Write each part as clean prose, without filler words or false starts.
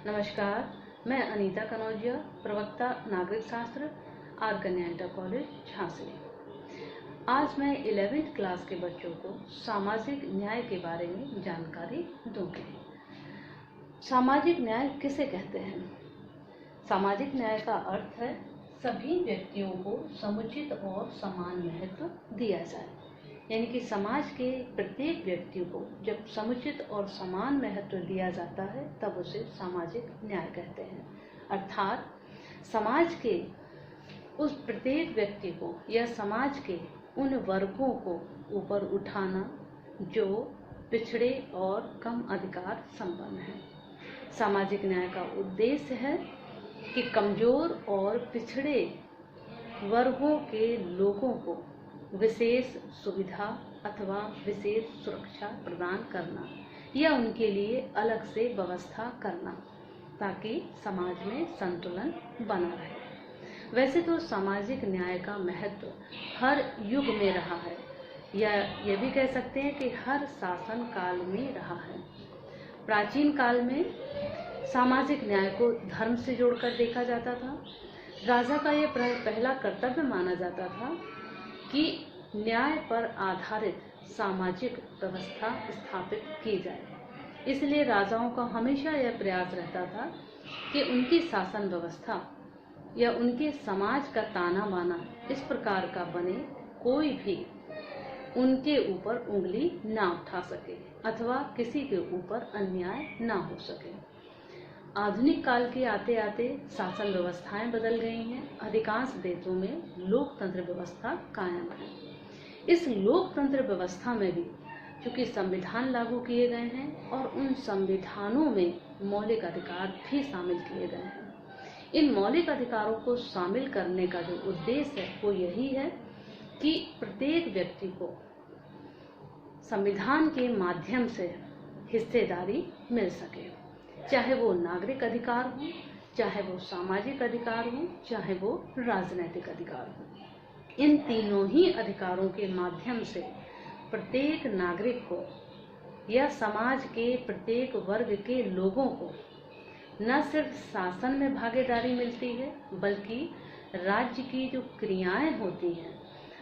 नमस्कार, मैं अनीता कनौजिया, प्रवक्ता नागरिक शास्त्र, आर कन्या इंटर कॉलेज झांसी। आज मैं 11वीं क्लास के बच्चों को सामाजिक न्याय के बारे में जानकारी दूंगी। सामाजिक न्याय किसे कहते हैं? सामाजिक न्याय का अर्थ है सभी व्यक्तियों को समुचित और समान महत्व दिया जाए, यानी कि समाज के प्रत्येक व्यक्ति को जब समुचित और समान महत्व दिया जाता है तब उसे सामाजिक न्याय कहते हैं। अर्थात समाज के उस प्रत्येक व्यक्ति को या समाज के उन वर्गों को ऊपर उठाना जो पिछड़े और कम अधिकार संपन्न हैं। सामाजिक न्याय का उद्देश्य है कि कमजोर और पिछड़े वर्गों के लोगों को विशेष सुविधा अथवा विशेष सुरक्षा प्रदान करना या उनके लिए अलग से व्यवस्था करना ताकि समाज में संतुलन बना रहे। वैसे तो सामाजिक न्याय का महत्व हर युग में रहा है, या ये भी कह सकते हैं कि हर शासन काल में रहा है। प्राचीन काल में सामाजिक न्याय को धर्म से जोड़कर देखा जाता था। राजा का यह पहला कर्तव्य माना जाता था कि न्याय पर आधारित सामाजिक व्यवस्था स्थापित की जाए। इसलिए राजाओं का हमेशा यह प्रयास रहता था कि उनकी शासन व्यवस्था या उनके समाज का ताना बाना इस प्रकार का बने कोई भी उनके ऊपर उंगली ना उठा सके अथवा किसी के ऊपर अन्याय ना हो सके। आधुनिक काल के आते आते शासन व्यवस्थाएं बदल गई हैं। अधिकांश देशों में लोकतंत्र व्यवस्था कायम है। इस लोकतंत्र व्यवस्था में भी चूंकि संविधान लागू किए गए हैं और उन संविधानों में मौलिक अधिकार भी शामिल किए गए हैं। इन मौलिक अधिकारों को शामिल करने का जो उद्देश्य है वो यही है कि प्रत्येक व्यक्ति को संविधान के माध्यम से हिस्सेदारी मिल सके, चाहे वो नागरिक अधिकार हो, चाहे वो सामाजिक अधिकार हो, चाहे वो राजनैतिक अधिकार हो। इन तीनों ही अधिकारों के माध्यम से प्रत्येक नागरिक को या समाज के प्रत्येक वर्ग के लोगों को न सिर्फ शासन में भागीदारी मिलती है, बल्कि राज्य की जो क्रियाएं होती हैं,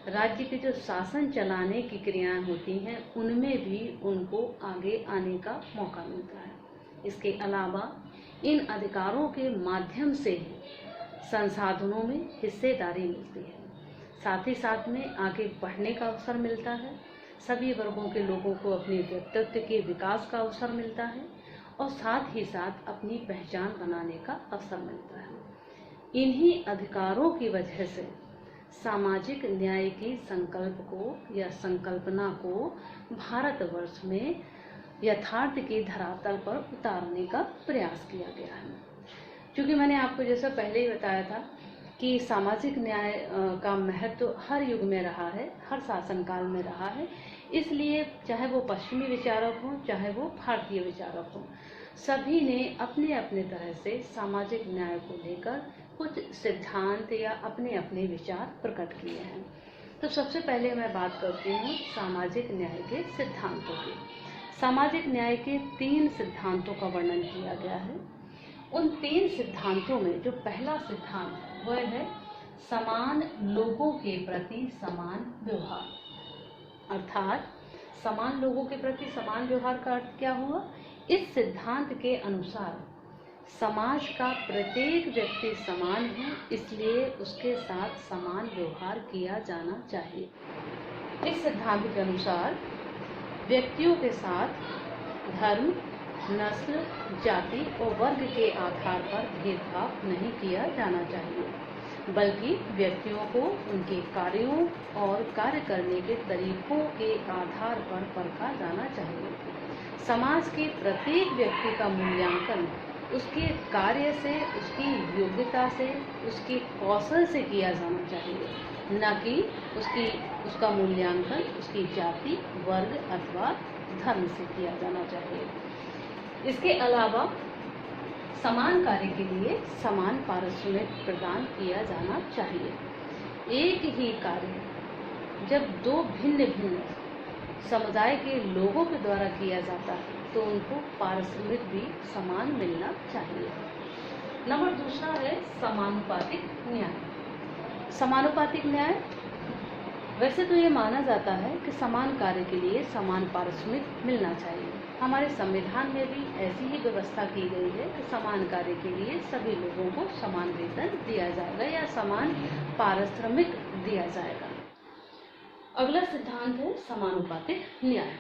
राज्य के जो शासन चलाने की क्रियाएं होती हैं, उनमें भी उनको आगे आने का मौका मिलता है। इसके अलावा इन अधिकारों के माध्यम से ही संसाधनों में हिस्सेदारी मिलती है, साथ ही साथ में आगे बढ़ने का अवसर मिलता है। सभी वर्गों के लोगों को अपने व्यक्तित्व के विकास का अवसर मिलता है और साथ ही साथ अपनी पहचान बनाने का अवसर मिलता है। इन्हीं अधिकारों की वजह से सामाजिक न्याय की संकल्प को या संकल्पना को भारतवर्ष में यथार्थ की धरातल पर उतारने का प्रयास किया गया है। क्योंकि मैंने आपको जैसा पहले ही बताया था कि सामाजिक न्याय का महत्व हर युग में रहा है, हर शासनकाल में रहा है। इसलिए चाहे वो पश्चिमी विचारक हों, चाहे वो भारतीय विचारक हों, सभी ने अपने अपने तरह से सामाजिक न्याय को लेकर कुछ सिद्धांत या अपने अपने विचार प्रकट किए हैं। तो सबसे पहले मैं बात करती हूँ सामाजिक न्याय के सिद्धांतों की। सामाजिक न्याय के 3 सिद्धांतों का वर्णन किया गया है। उन 3 सिद्धांतों में जो पहला सिद्धांत है वह है समान लोगों के प्रति समान व्यवहार। अर्थात समान लोगों के प्रति समान व्यवहार का अर्थ क्या हुआ? इस सिद्धांत के अनुसार समाज का प्रत्येक व्यक्ति समान है, इसलिए उसके साथ समान व्यवहार किया जाना चाहिए। इस सिद्धांत के अनुसार व्यक्तियों के साथ धर्म, नस्ल, जाति और वर्ग के आधार पर भेदभाव नहीं किया जाना चाहिए, बल्कि व्यक्तियों को उनके कार्यों और कार्य करने के तरीकों के आधार पर परखा जाना चाहिए। समाज के प्रत्येक व्यक्ति का मूल्यांकन उसके कार्य से, उसकी योग्यता से, उसके कौशल से किया जाना चाहिए, न कि उसका मूल्यांकन उसकी जाति, वर्ग अथवा धर्म से किया जाना चाहिए। इसके अलावा समान कार्य के लिए समान पारिश्रमिक प्रदान किया जाना चाहिए। एक ही कार्य जब 2 भिन्न भिन्न समुदाय के लोगों के द्वारा किया जाता है तो उनको पारिश्रमिक भी समान मिलना चाहिए। नंबर दूसरा है समानुपातिक न्याय। समानुपातिक न्याय, वैसे तो ये माना जाता है कि समान कार्य के लिए समान पारिश्रमिक मिलना चाहिए। हमारे संविधान में भी ऐसी ही व्यवस्था की गई है कि समान कार्य के लिए सभी लोगों को समान वेतन दिया जाएगा या समान पारिश्रमिक दिया जाएगा। अगला सिद्धांत है समानुपातिक न्याय।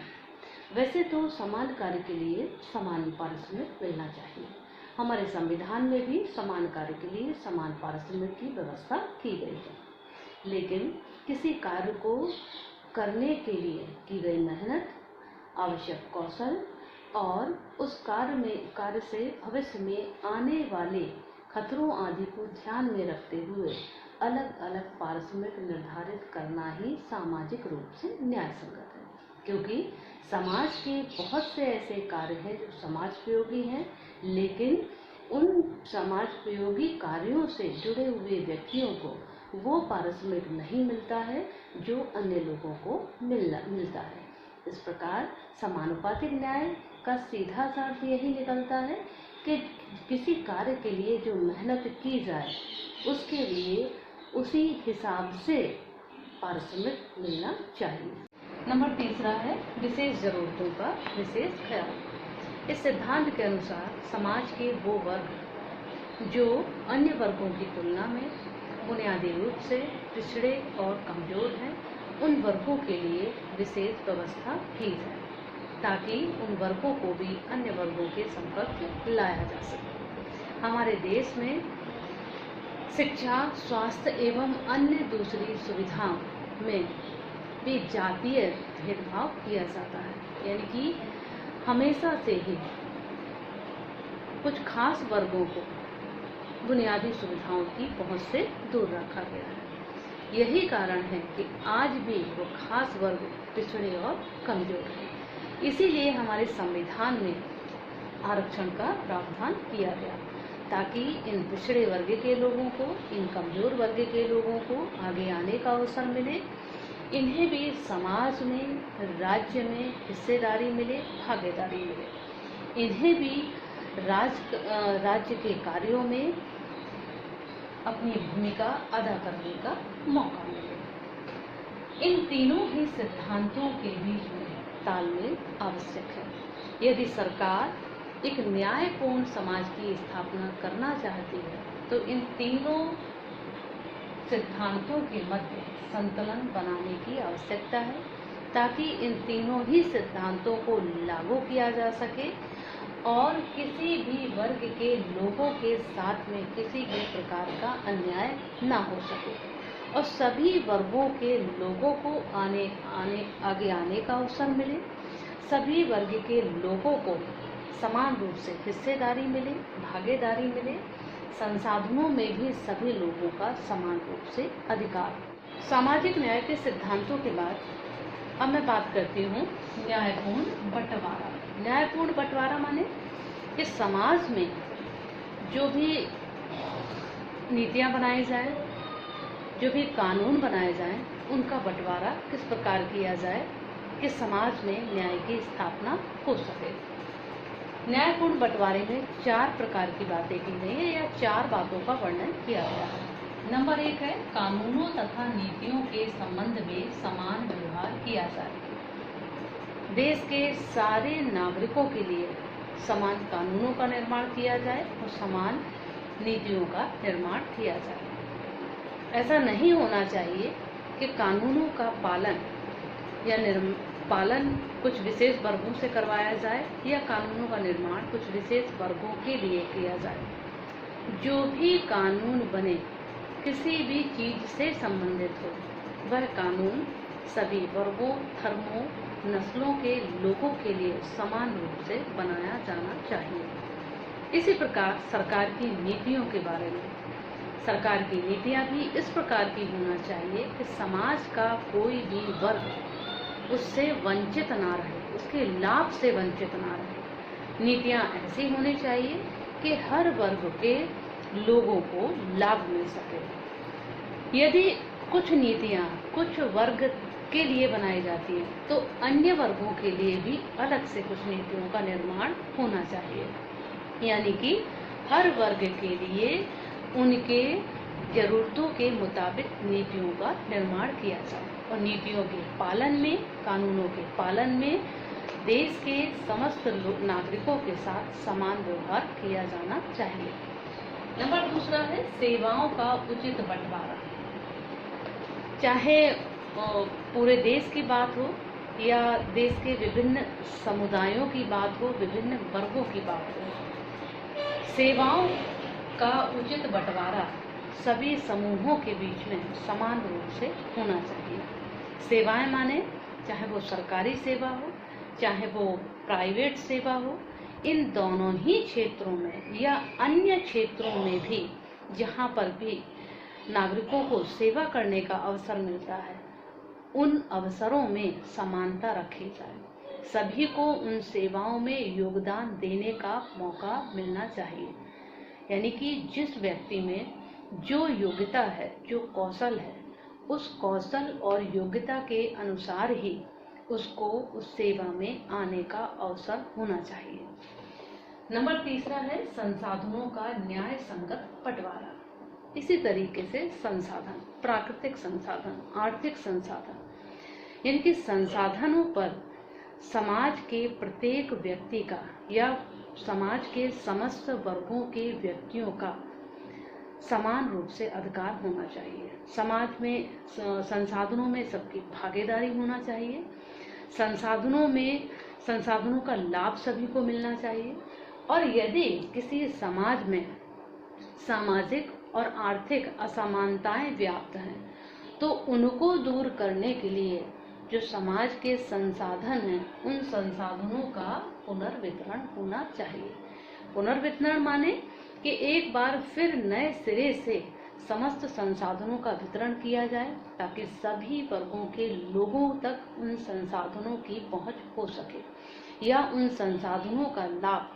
वैसे तो समान कार्य के लिए समान पारिश्रमिक मिलना चाहिए। हमारे संविधान में भी समान कार्य के लिए समान पारिश्रमिक की व्यवस्था की गई है, लेकिन किसी कार्य को करने के लिए की गई मेहनत, आवश्यक कौशल और उस कार्य से भविष्य में आने वाले खतरों आदि को ध्यान में रखते हुए अलग अलग पारिश्रमिक निर्धारित करना ही सामाजिक रूप से न्याय संगत है, क्योंकि समाज के बहुत से ऐसे कार्य हैं जो समाजोपयोगी हैं, लेकिन उन समाजोपयोगी कार्यों से जुड़े हुए व्यक्तियों को वो पारिश्रमिक नहीं मिलता है जो अन्य लोगों को मिलता है। इस प्रकार समानुपातिक न्याय का सीधा सा अर्थ यही निकलता है कि किसी कार्य के लिए जो मेहनत की जाए उसके लिए उसी हिसाब से पारिश्रमिक मिलना चाहिए। नंबर तीसरा है विशेष जरूरतों का विशेष ख्याल। इस सिद्धांत के अनुसार समाज के वो वर्ग जो अन्य वर्गों की तुलना में बुनियादी रूप से पिछड़े और कमजोर हैं, उन वर्गों के लिए विशेष व्यवस्था की जाए ताकि उन वर्गों को भी अन्य वर्गों के संपर्क लाया जा सके। हमारे देश में शिक्षा, स्वास्थ्य एवं अन्य दूसरी सुविधाओं में भी जातीय भेदभाव किया जाता है, यानी कि हमेशा से ही कुछ खास वर्गों को बुनियादी सुविधाओं की पहुंच से दूर रखा गया है। यही कारण है कि आज भी वो खास वर्ग पिछड़े और कमजोर हैं। इसीलिए हमारे संविधान में आरक्षण का प्रावधान किया गया ताकि इन पिछड़े वर्ग के लोगों को, इन कमजोर वर्ग के लोगों को आगे आने का अवसर मिले, इन्हें भी समाज में, राज्य में हिस्सेदारी मिले, भागीदारी मिले, इन्हें भी राज्य के कार्यों में अपनी भूमिका अदा करने का मौका मिले। इन तीनों ही सिद्धांतों के बीच में तालमेल आवश्यक है। यदि सरकार एक न्यायपूर्ण समाज की स्थापना करना चाहती है तो इन तीनों सिद्धांतों के मध्य संतुलन बनाने की आवश्यकता है ताकि इन तीनों ही सिद्धांतों को लागू किया जा सके और किसी भी वर्ग के लोगों के साथ में किसी भी प्रकार का अन्याय न हो सके और सभी वर्गों के लोगों को आगे आने का अवसर मिले, सभी वर्ग के लोगों को समान रूप से हिस्सेदारी मिले, भागीदारी मिले, संसाधनों में भी सभी लोगों का समान रूप से अधिकार। सामाजिक न्याय के सिद्धांतों के बाद अब मैं बात करती हूँ न्यायपूर्ण बंटवारा। न्यायपूर्ण बंटवारा माने इस समाज में जो भी नीतियाँ बनाई जाए, जो भी कानून बनाए जाएं, उनका बंटवारा किस प्रकार किया जाए कि समाज में न्याय की स्थापना हो सके। न्यायपूर्ण बंटवारे में 4 प्रकार की बातें की गई हैं या 4 बातों का वर्णन किया गया है। नंबर 1 है कानूनों तथा नीतियों के संबंध में समान व्यवहार किया जाए। देश के सारे नागरिकों के लिए समान कानूनों का निर्माण किया जाए और समान नीतियों का निर्माण किया जाए। ऐसा नहीं होना चाहिए कि कानूनों का पालन या पालन कुछ विशेष वर्गों से करवाया जाए या कानूनों का निर्माण कुछ विशेष वर्गों के लिए किया जाए। जो भी कानून बने किसी भी चीज से संबंधित हो, वह कानून सभी वर्गों, धर्मों, नस्लों के लोगों के लिए समान रूप से बनाया जाना चाहिए। इसी प्रकार सरकार की नीतियों के बारे में, सरकार की नीतियां भी इस प्रकार की होना चाहिए कि समाज का कोई भी वर्ग उससे वंचित ना रहे, उसके लाभ से वंचित ना रहे। नीतियां ऐसी होनी चाहिए कि हर वर्ग के लोगों को लाभ मिल सके। यदि कुछ नीतियां कुछ वर्ग के लिए बनाई जाती है, तो अन्य वर्गों के लिए भी अलग से कुछ नीतियों का निर्माण होना चाहिए। यानी कि हर वर्ग के लिए उनके जरूरतों के मुताबिक नीतियों का निर्माण किया जाए और नीतियों के पालन में, कानूनों के पालन में देश के समस्त नागरिकों के साथ समान व्यवहार किया जाना चाहिए। नंबर दूसरा है सेवाओं का उचित बंटवारा। चाहे पूरे देश की बात हो या देश के विभिन्न समुदायों की बात हो, विभिन्न वर्गों की बात हो, सेवाओं का उचित बंटवारा सभी समूहों के बीच में समान रूप से होना चाहिए। सेवाएं माने चाहे वो सरकारी सेवा हो, चाहे वो प्राइवेट सेवा हो, इन दोनों ही क्षेत्रों में या अन्य क्षेत्रों में भी जहाँ पर भी नागरिकों को सेवा करने का अवसर मिलता है, उन अवसरों में समानता रखी जाए। सभी को उन सेवाओं में योगदान देने का मौका मिलना चाहिए। यानी कि जिस व्यक्ति में जो योग्यता है, जो कौशल है, उस कौशल और योग्यता के अनुसार ही उसको उस सेवा में आने का अवसर होना चाहिए। नंबर तीसरा है संसाधनों का न्याय संगत बंटवारा। इसी तरीके से संसाधन, प्राकृतिक संसाधन, आर्थिक संसाधन, इनके संसाधनों पर समाज के प्रत्येक व्यक्ति का या समाज के समस्त वर्गों के व्यक्तियों का समान रूप से अधिकार होना चाहिए। समाज में संसाधनों में सबकी भागीदारी होना चाहिए। संसाधनों का लाभ सभी को मिलना चाहिए। और यदि किसी समाज में सामाजिक और आर्थिक असमानताएं व्याप्त हैं, तो उनको दूर करने के लिए जो समाज के संसाधन हैं, उन संसाधनों का पुनर्वितरण होना चाहिए। पुनर्वितरण माने कि एक बार फिर नए सिरे से समस्त संसाधनों का वितरण किया जाए, ताकि सभी वर्गों के लोगों तक उन संसाधनों की पहुंच हो सके या उन संसाधनों का लाभ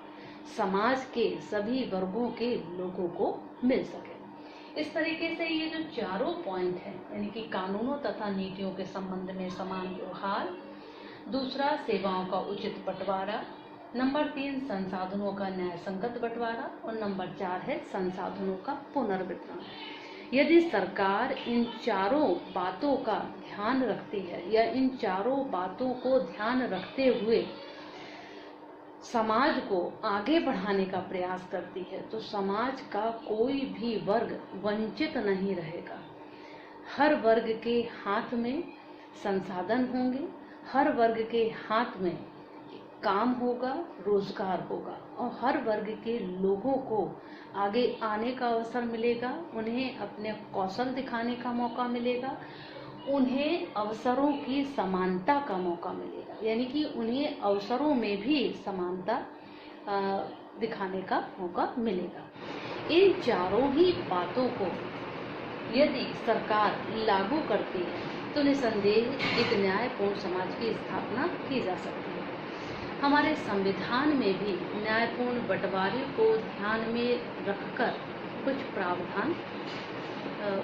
समाज के सभी वर्गों के लोगों को मिल सके। इस तरीके से ये जो चारों पॉइंट हैं, यानी कि कानूनों तथा नीतियों के संबंध में समान व्यवहार, दूसरा सेवाओं का उचित बंटवारा, नंबर 3 संसाधनों का न्याय संगत बंटवारा और नंबर 4 है संसाधनों का पुनर्वितरण। यदि सरकार इन चारों बातों का ध्यान रखती है या इन चारों बातों को ध्यान रखते हुए समाज को आगे बढ़ाने का प्रयास करती है, तो समाज का कोई भी वर्ग वंचित नहीं रहेगा। हर वर्ग के हाथ में संसाधन होंगे, हर वर्ग के हाथ में काम होगा, रोजगार होगा और हर वर्ग के लोगों को आगे आने का अवसर मिलेगा, उन्हें अपने कौशल दिखाने का मौका मिलेगा, उन्हें अवसरों की समानता का मौका मिलेगा। यानी कि उन्हें अवसरों में भी समानता दिखाने का मौका मिलेगा। इन चारों ही बातों को यदि सरकार लागू करती है तो निसंदेह एक न्यायपूर्ण समाज की स्थापना की जा सकती है। हमारे संविधान में भी न्यायपूर्ण बंटवारे को ध्यान में रखकर कुछ प्रावधान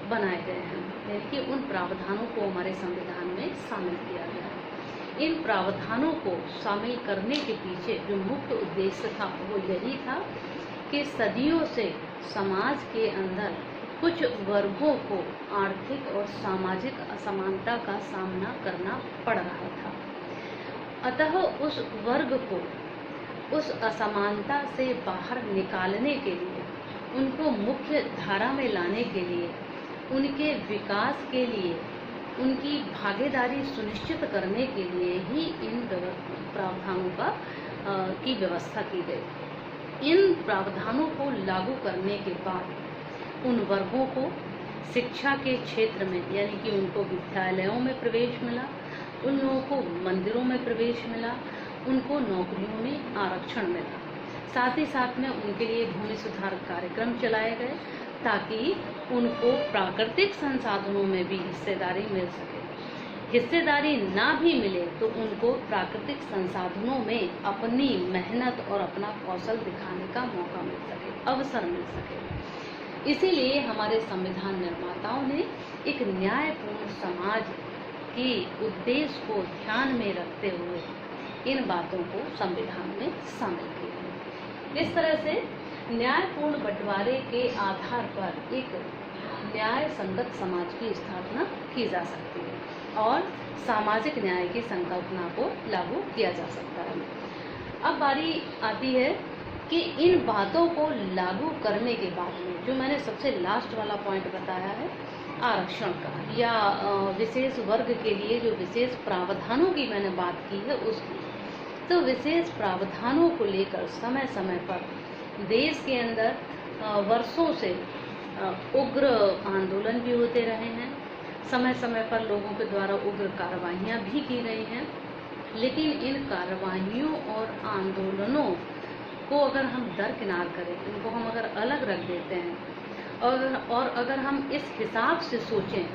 बनाए गए हैं, यानी कि उन प्रावधानों को हमारे संविधान में शामिल किया गया है। इन प्रावधानों को शामिल करने के पीछे जो मुख्य उद्देश्य था वो यही था कि सदियों से समाज के अंदर कुछ वर्गों को आर्थिक और सामाजिक असमानता का सामना करना पड़ रहा था। अतः उस वर्ग को उस असमानता से बाहर निकालने के लिए, उनको मुख्य धारा में लाने के लिए, उनके विकास के लिए, उनकी भागीदारी सुनिश्चित करने के लिए ही इन प्रावधानों की व्यवस्था की गई। इन प्रावधानों को लागू करने के बाद उन वर्गों को शिक्षा के क्षेत्र में, यानी कि उनको विद्यालयों में प्रवेश मिला, उन लोगों को मंदिरों में प्रवेश मिला, उनको नौकरियों में आरक्षण मिला। साथ ही साथ में उनके लिए भूमि सुधार कार्यक्रम चलाए गए ताकि उनको प्राकृतिक संसाधनों में भी हिस्सेदारी मिल सके। हिस्सेदारी ना भी मिले तो उनको प्राकृतिक संसाधनों में अपनी मेहनत और अपना कौशल दिखाने का मौका मिल सके, अवसर मिल सके। इसीलिए हमारे संविधान निर्माताओं ने एक न्यायपूर्ण समाज के उद्देश्य को ध्यान में रखते हुए इन बातों को संविधान में शामिल किया। इस तरह से न्यायपूर्ण बंटवारे के आधार पर एक न्याय संगत समाज की स्थापना की जा सकती है और सामाजिक न्याय की संकल्पना को लागू किया जा सकता है। अब बारी आती है कि इन बातों को लागू करने के बाद में जो मैंने सबसे लास्ट वाला पॉइंट बताया है आरक्षण का या विशेष वर्ग के लिए जो विशेष प्रावधानों की मैंने बात की है उसकी, तो विशेष प्रावधानों को लेकर समय समय पर देश के अंदर वर्षों से उग्र आंदोलन भी होते रहे हैं। समय समय पर लोगों के द्वारा उग्र कार्रवाइयाँ भी की गई हैं, लेकिन इन कार्रवाइयों और आंदोलनों को अगर हम दरकिनार करें, इनको हम अगर अलग रख देते हैं और अगर हम इस हिसाब से सोचें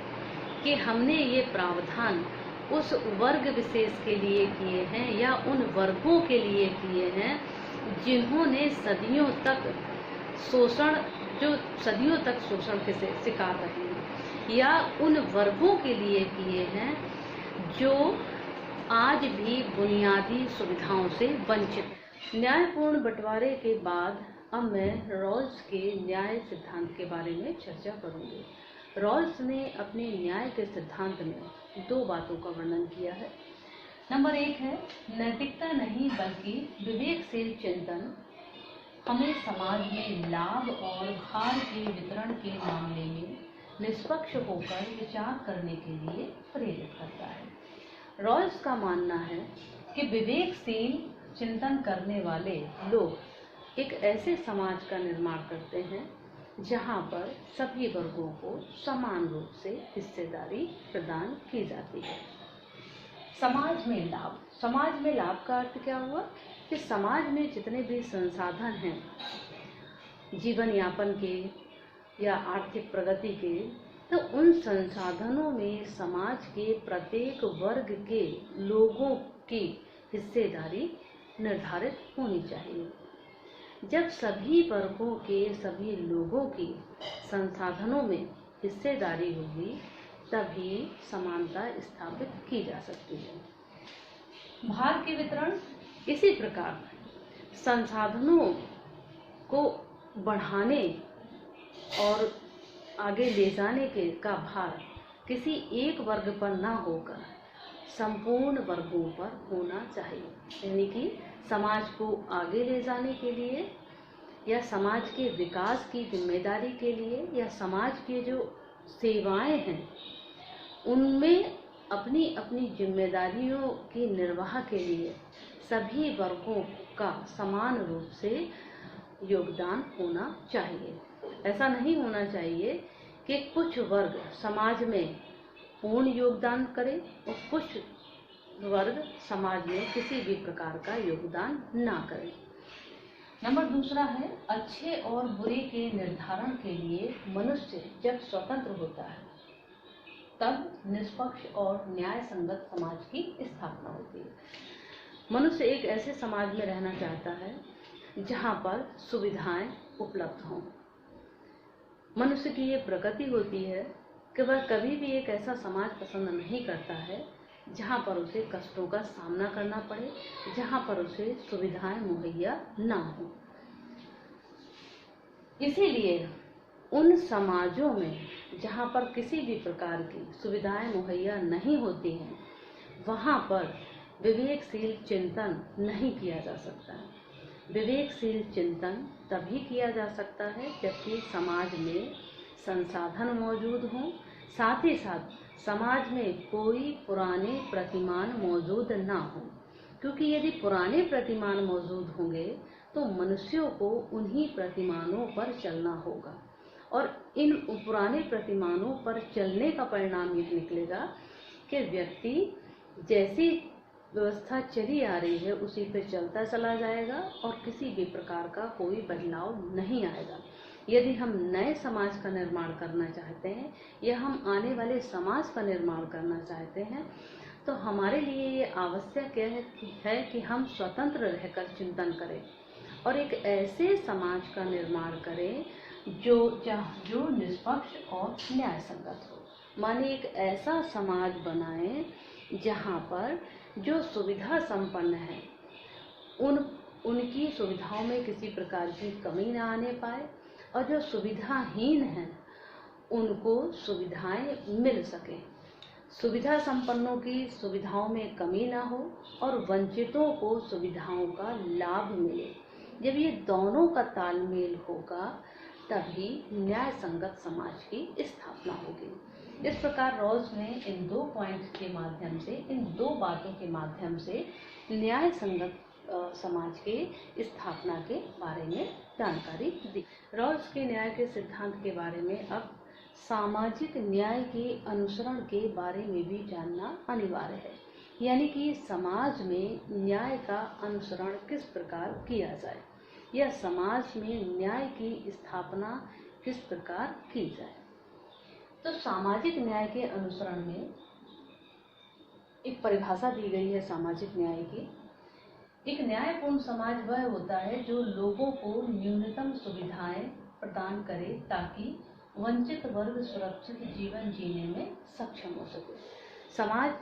कि हमने ये प्रावधान उस वर्ग विशेष के लिए किए हैं या उन वर्गों के लिए किए हैं जिन्होंने सदियों तक शोषण के शिकार रहे हैं, या उन वर्गों के लिए किए हैं जो आज भी बुनियादी सुविधाओं से वंचित हैं। न्यायपूर्ण बंटवारे के बाद अब मैं रॉल्स के न्याय सिद्धांत के बारे में चर्चा करूंगी। रॉल्स ने अपने न्याय के सिद्धांत में दो बातों का वर्णन किया है। नंबर 1 है नैतिकता नहीं बल्कि विवेकशील चिंतन हमें समाज में लाभ और भार के वितरण के मामले में निष्पक्ष होकर विचार करने के लिए प्रेरित करता है। रॉल्स का मानना है कि विवेकशील चिंतन करने वाले लोग एक ऐसे समाज का निर्माण करते हैं जहां पर सभी वर्गों को समान रूप से हिस्सेदारी प्रदान की जाती है। समाज में लाभ का अर्थ क्या हुआ कि समाज में जितने भी संसाधन हैं जीवन यापन के या आर्थिक प्रगति के, तो उन संसाधनों में समाज के प्रत्येक वर्ग के लोगों की हिस्सेदारी निर्धारित होनी चाहिए। जब सभी वर्गों के सभी लोगों की संसाधनों में हिस्सेदारी होगी तभी समानता स्थापित की जा सकती है। भार के वितरण इसी प्रकार संसाधनों को बढ़ाने और आगे ले जाने के का भार किसी एक वर्ग पर न होकर संपूर्ण वर्गों पर होना चाहिए। यानी कि समाज को आगे ले जाने के लिए या समाज के विकास की जिम्मेदारी के लिए या समाज के जो सेवाएं हैं उनमें अपनी अपनी जिम्मेदारियों की निर्वाह के लिए सभी वर्गों का समान रूप से योगदान होना चाहिए। ऐसा नहीं होना चाहिए कि कुछ वर्ग समाज में पूर्ण योगदान करें और कुछ वर्ग समाज में किसी भी प्रकार का योगदान ना करें। नंबर 2 है अच्छे और बुरे के निर्धारण के लिए मनुष्य जब स्वतंत्र होता है तब निष्पक्ष और न्याय संगत समाज की स्थापना होती है। मनुष्य एक ऐसे समाज में रहना चाहता है जहाँ पर सुविधाएं उपलब्ध हों। मनुष्य की ये प्रकृति होती है कि वह कभी भी एक ऐसा समाज पसंद नहीं करता है जहाँ पर उसे कष्टों का सामना करना पड़े, जहाँ पर उसे सुविधाएं मुहैया ना हो। इसीलिए उन समाजों में जहाँ पर किसी भी प्रकार की सुविधाएं मुहैया नहीं होती हैं वहाँ पर विवेकशील चिंतन नहीं किया जा सकता है। विवेकशील चिंतन तभी किया जा सकता है जबकि समाज में संसाधन मौजूद हों, साथ ही साथ समाज में कोई पुराने प्रतिमान मौजूद ना हो, क्योंकि यदि पुराने प्रतिमान मौजूद होंगे तो मनुष्यों को उन्हीं प्रतिमानों पर चलना होगा और इन पुराने प्रतिमानों पर चलने का परिणाम ये निकलेगा कि व्यक्ति जैसी व्यवस्था चली आ रही है उसी पे चलता चला जाएगा और किसी भी प्रकार का कोई बदलाव नहीं आएगा। यदि हम नए समाज का निर्माण करना चाहते हैं या हम आने वाले समाज का निर्माण करना चाहते हैं तो हमारे लिए ये आवश्यक है कि हम स्वतंत्र रहकर चिंतन करें और एक ऐसे समाज का निर्माण करें जो निष्पक्ष और न्याय संगत हो। माने एक ऐसा समाज बनाएं जहाँ पर जो सुविधा संपन्न है उनकी सुविधाओं में किसी प्रकार की कमी न आने पाए, और जो सुविधाहीन हैं उनको सुविधाएं मिल सके। सुविधा संपन्नों की सुविधाओं में कमी ना हो और वंचितों को सुविधाओं का लाभ मिले। जब ये दोनों का तालमेल होगा तभी न्याय संगत समाज की स्थापना होगी। इस प्रकार रॉल्स ने इन 2 पॉइंट्स के माध्यम से, इन 2 बातों के माध्यम से न्याय संगत समाज के स्थापना के बारे में जानकारी दी। रॉल्स के न्याय के सिद्धांत के बारे में अब सामाजिक न्याय के अनुसरण के बारे में भी जानना अनिवार्य है, यानी कि समाज में न्याय का अनुसरण किस प्रकार किया जाए या समाज में न्याय की स्थापना किस प्रकार की जाए। तो सामाजिक न्याय के अनुसरण में एक परिभाषा दी गई है सामाजिक न्याय की। एक न्यायपूर्ण समाज वह होता है जो लोगों को न्यूनतम सुविधाएं प्रदान करे ताकि वंचित वर्ग सुरक्षित जीवन जीने में सक्षम हो सके। समाज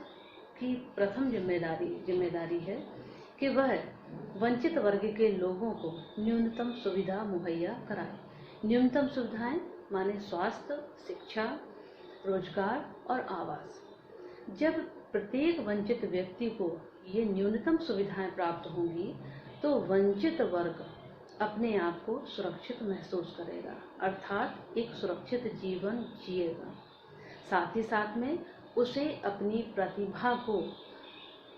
की प्रथम जिम्मेदारी है कि वह वंचित वर्ग के लोगों को न्यूनतम सुविधा मुहैया कराए। न्यूनतम सुविधाएं माने स्वास्थ्य, शिक्षा, रोजगार और आवास। जब प्रत्येक वंचित व्यक्ति को ये न्यूनतम सुविधाएं प्राप्त होंगी तो वंचित वर्ग अपने आप को सुरक्षित महसूस करेगा, अर्थात एक सुरक्षित जीवन जिएगा। साथ ही साथ में उसे अपनी प्रतिभा को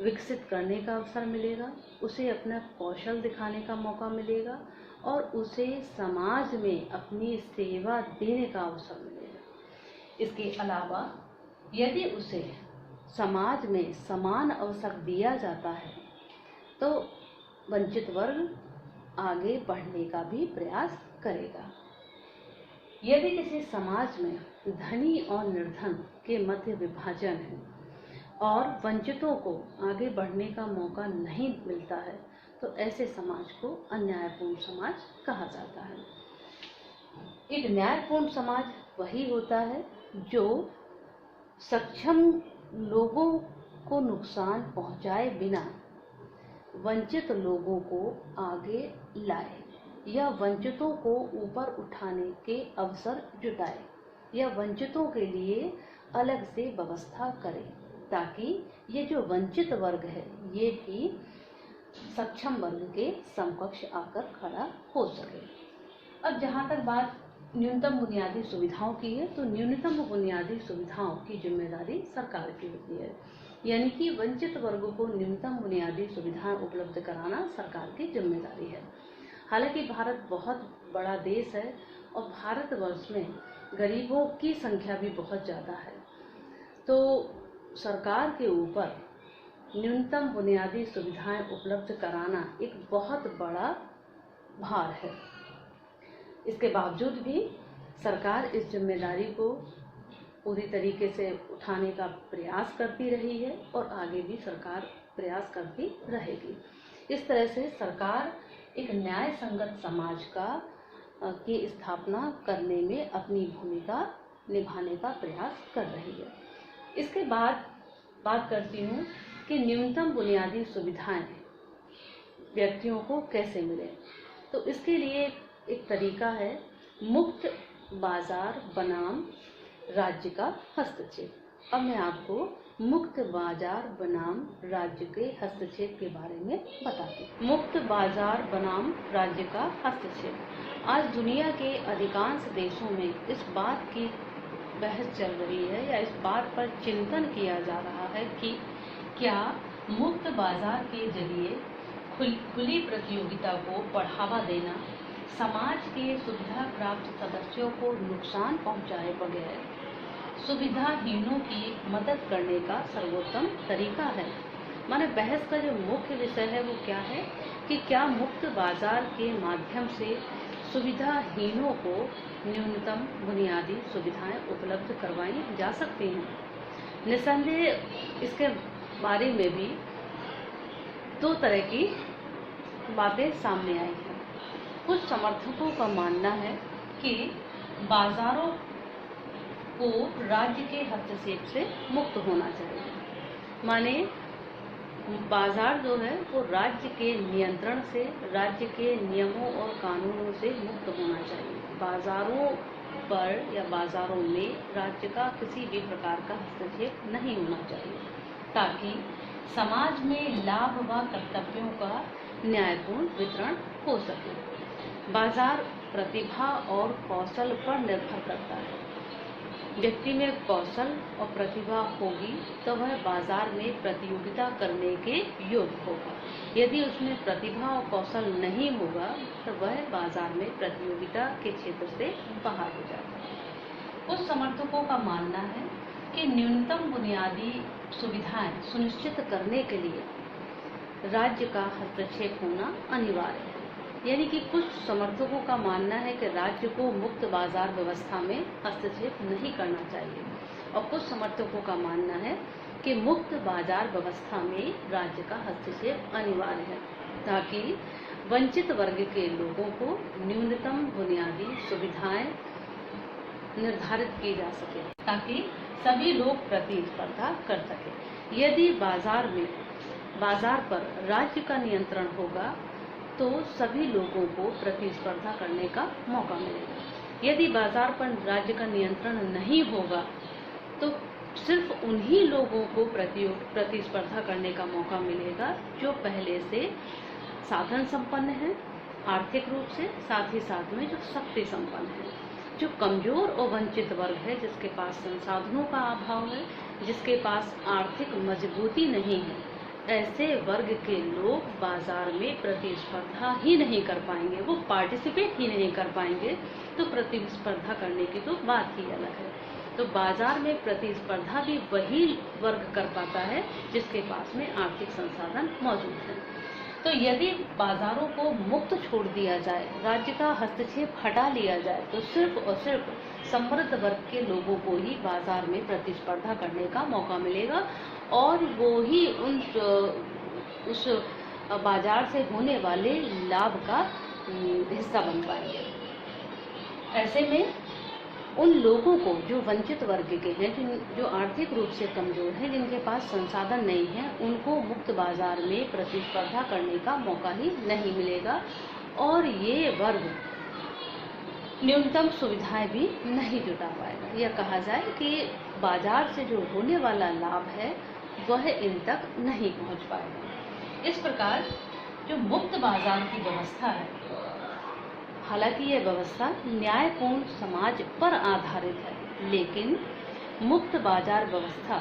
विकसित करने का अवसर मिलेगा, उसे अपना कौशल दिखाने का मौका मिलेगा और उसे समाज में अपनी सेवा देने का अवसर मिलेगा। इसके अलावा यदि उसे समाज में समान अवसर दिया जाता है तो वंचित वर्ग आगे बढ़ने का भी प्रयास करेगा। यदि किसी समाज में धनी और निर्धन के मध्य विभाजन है और वंचितों को आगे बढ़ने का मौका नहीं मिलता है तो ऐसे समाज को अन्यायपूर्ण समाज कहा जाता है। एक न्यायपूर्ण समाज वही होता है जो सक्षम लोगों को नुकसान पहुंचाए बिना वंचित लोगों को आगे लाए या वंचितों को ऊपर उठाने के अवसर जुटाए या वंचितों के लिए अलग से व्यवस्था करे ताकि ये जो वंचित वर्ग है ये भी सक्षम वर्ग के समकक्ष आकर खड़ा हो सके। अब जहाँ तक बात न्यूनतम बुनियादी सुविधाओं की है तो न्यूनतम बुनियादी सुविधाओं की जिम्मेदारी सरकार की होती है, यानी कि वंचित वर्ग को न्यूनतम बुनियादी सुविधाएं उपलब्ध कराना सरकार की जिम्मेदारी है। हालांकि भारत बहुत बड़ा देश है और भारतवर्ष में गरीबों की संख्या भी बहुत ज़्यादा है, तो सरकार के ऊपर न्यूनतम बुनियादी सुविधाएं उपलब्ध कराना एक बहुत बड़ा भार है। इसके बावजूद भी सरकार इस जिम्मेदारी को पूरी तरीके से उठाने का प्रयास करती रही है और आगे भी सरकार प्रयास करती रहेगी। इस तरह से सरकार एक न्याय संगत समाज की स्थापना करने में अपनी भूमिका निभाने का प्रयास कर रही है। इसके बाद बात करती हूँ कि न्यूनतम बुनियादी सुविधाएं व्यक्तियों को कैसे मिले। तो इसके लिए एक तरीका है मुक्त बाजार बनाम राज्य का हस्तक्षेप। अब मैं आपको मुक्त बाजार बनाम राज्य के हस्तक्षेप के बारे में बताती हूँ। मुक्त बाजार बनाम राज्य का हस्तक्षेप। आज दुनिया के अधिकांश देशों में इस बात की बहस चल रही है या इस बात पर चिंतन किया जा रहा है कि क्या मुक्त बाजार के जरिए खुली प्रतियोगिता को बढ़ावा देना समाज के सुविधा प्राप्त सदस्यों को नुकसान पहुंचाए बगैर सुविधाहीनों की मदद करने का सर्वोत्तम तरीका है। माने बहस का जो मुख्य विषय है वो क्या है कि क्या मुक्त बाजार के माध्यम से सुविधाहीनों को न्यूनतम बुनियादी सुविधाएं उपलब्ध करवाई जा सकती हैं। निस्संदेह इसके बारे में भी 2 तरह की बातें सामने आई हैं। कुछ समर्थकों का मानना है कि बाजारों को राज्य के हस्तक्षेप से मुक्त होना चाहिए। माने बाजार जो है वो राज्य के नियंत्रण से, राज्य के नियमों और कानूनों से मुक्त होना चाहिए। बाजारों पर या बाजारों में राज्य का किसी भी प्रकार का हस्तक्षेप नहीं होना चाहिए, ताकि समाज में लाभ व कर्तव्यों का न्यायपूर्ण वितरण हो सके। बाजार प्रतिभा और कौशल पर निर्भर करता है। व्यक्ति में कौशल और प्रतिभा होगी तो वह बाजार में प्रतियोगिता करने के योग्य होगा। यदि उसमें प्रतिभा और कौशल नहीं होगा तो वह बाजार में प्रतियोगिता के क्षेत्र से बाहर हो जाएगा। कुछ समर्थकों का मानना है कि न्यूनतम बुनियादी सुविधाएं सुनिश्चित करने के लिए राज्य का हस्तक्षेप होना अनिवार्य है। यानी कि कुछ समर्थकों का मानना है कि राज्य को मुक्त बाजार व्यवस्था में हस्तक्षेप नहीं करना चाहिए, और कुछ समर्थकों का मानना है कि मुक्त बाजार व्यवस्था में राज्य का हस्तक्षेप अनिवार्य है, ताकि वंचित वर्ग के लोगों को न्यूनतम बुनियादी सुविधाएं निर्धारित की जा सके, ताकि सभी लोग प्रतिस्पर्धा कर सके। यदि बाजार पर राज्य का नियंत्रण होगा तो सभी लोगों को प्रतिस्पर्धा करने का मौका मिलेगा। यदि बाजार पर राज्य का नियंत्रण नहीं होगा तो सिर्फ उन्हीं लोगों को प्रतिस्पर्धा करने का मौका मिलेगा जो पहले से साधन संपन्न है आर्थिक रूप से, साथ ही साथ में जो शक्ति संपन्न है। जो कमजोर और वंचित वर्ग है, जिसके पास संसाधनों का अभाव है, जिसके पास आर्थिक मजबूती नहीं है, ऐसे वर्ग के लोग बाजार में प्रतिस्पर्धा ही नहीं कर पाएंगे, वो पार्टिसिपेट ही नहीं कर पाएंगे, तो प्रतिस्पर्धा करने की तो बात ही अलग है। तो बाजार में प्रतिस्पर्धा भी वही वर्ग कर पाता है जिसके पास में आर्थिक संसाधन मौजूद है। तो यदि बाजारों को मुक्त छोड़ दिया जाए, राज्य का हस्तक्षेप हटा लिया जाए, तो सिर्फ और सिर्फ समृद्ध वर्ग के लोगों को ही बाजार में प्रतिस्पर्धा करने का मौका मिलेगा, और वो ही उस बाजार से होने वाले लाभ का हिस्सा बन पाएंगे। ऐसे में उन लोगों को जो वंचित वर्ग के हैं, जो आर्थिक रूप से कमजोर हैं, जिनके पास संसाधन नहीं है, उनको मुक्त बाजार में प्रतिस्पर्धा करने का मौका ही नहीं मिलेगा, और ये वर्ग न्यूनतम सुविधाएं भी नहीं जुटा पाएगा। यह कहा जाए कि बाजार से जो होने वाला लाभ है वह इन तक नहीं पहुंच पाएगा। इस प्रकार जो मुक्त बाजार की व्यवस्था है, हालांकि यह व्यवस्था न्यायपूर्ण समाज पर आधारित है, लेकिन मुक्त बाजार व्यवस्था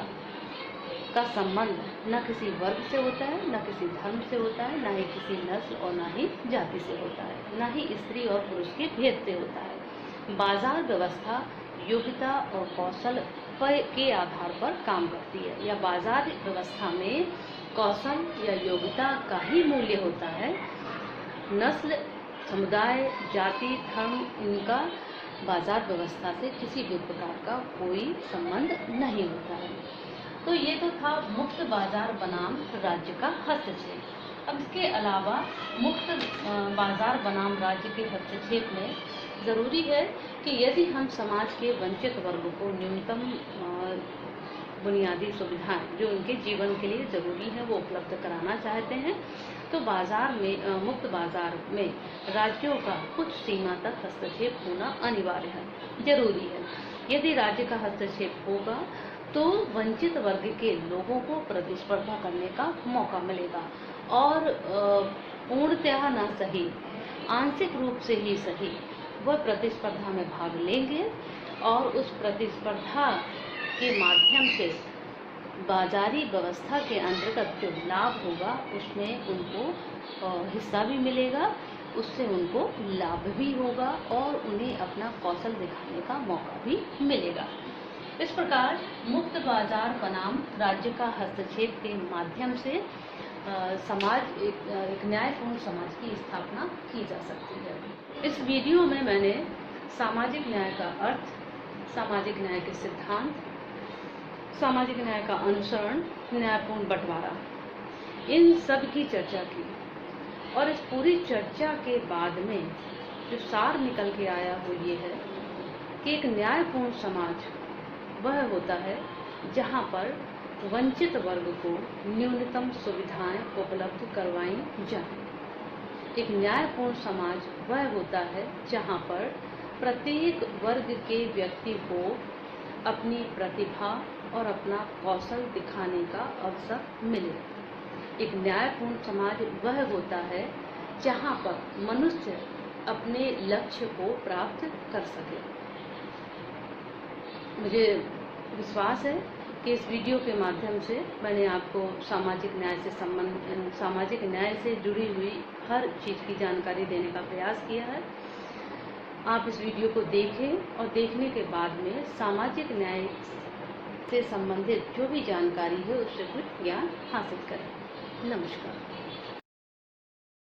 का संबंध न किसी वर्ग से होता है, न किसी धर्म से होता है, न ही किसी नस्ल और न ही जाति से होता है, न ही स्त्री और पुरुष के भेद से होता है। बाजार व्यवस्था योग्यता और कौशल के आधार पर काम करती है, या बाजार व्यवस्था में कौशल या योग्यता का ही मूल्य होता है। नस्ल, समुदाय, जाति, धर्म, इनका बाजार व्यवस्था से किसी भी प्रकार का कोई संबंध नहीं होता है। तो ये तो था मुक्त बाजार बनाम राज्य का हस्तक्षेप। अब इसके अलावा मुक्त बाजार बनाम राज्य के हस्तक्षेप में ज़रूरी है कि यदि हम समाज के वंचित वर्ग को न्यूनतम बुनियादी सुविधाएं जो उनके जीवन के लिए ज़रूरी है वो उपलब्ध कराना चाहते हैं, तो बाजार में मुक्त बाजार में राज्यों का कुछ सीमा तक हस्तक्षेप होना अनिवार्य है, जरूरी है। यदि राज्य का हस्तक्षेप होगा तो वंचित वर्ग के लोगों को प्रतिस्पर्धा करने का मौका मिलेगा, और पूर्णतः न सही, आंशिक रूप से ही सही, वह प्रतिस्पर्धा में भाग लेंगे, और उस प्रतिस्पर्धा के माध्यम से बाजारी व्यवस्था के अंतर्गत जो लाभ होगा उसमें उनको हिस्सा भी मिलेगा, उससे उनको लाभ भी होगा, और उन्हें अपना कौशल दिखाने का मौका भी मिलेगा। इस प्रकार मुक्त बाजार बनाम राज्य का हस्तक्षेप के माध्यम से समाज एक न्यायपूर्ण समाज की स्थापना की जा सकती है। इस वीडियो में मैंने सामाजिक न्याय का अर्थ, सामाजिक न्याय के सिद्धांत, सामाजिक न्याय का अनुसरण, न्यायपूर्ण बंटवारा, इन सब की चर्चा की, और इस पूरी चर्चा के बाद में जो सार निकल के आया वो ये है कि एक न्यायपूर्ण समाज वह होता है जहाँ पर वंचित वर्ग को न्यूनतम सुविधाएं उपलब्ध करवाई जाए। एक न्यायपूर्ण समाज वह होता है जहाँ पर प्रत्येक वर्ग के व्यक्ति को अपनी प्रतिभा और अपना कौशल दिखाने का अवसर मिले। एक न्यायपूर्ण समाज वह होता है जहाँ पर मनुष्य अपने लक्ष्य को प्राप्त कर सके। मुझे विश्वास है कि इस वीडियो के माध्यम से मैंने आपको सामाजिक न्याय से जुड़ी हुई हर चीज़ की जानकारी देने का प्रयास किया है। आप इस वीडियो को देखें और देखने के बाद में सामाजिक न्याय से संबंधित जो भी जानकारी है उससे कुछ ज्ञान हासिल करें। नमस्कार।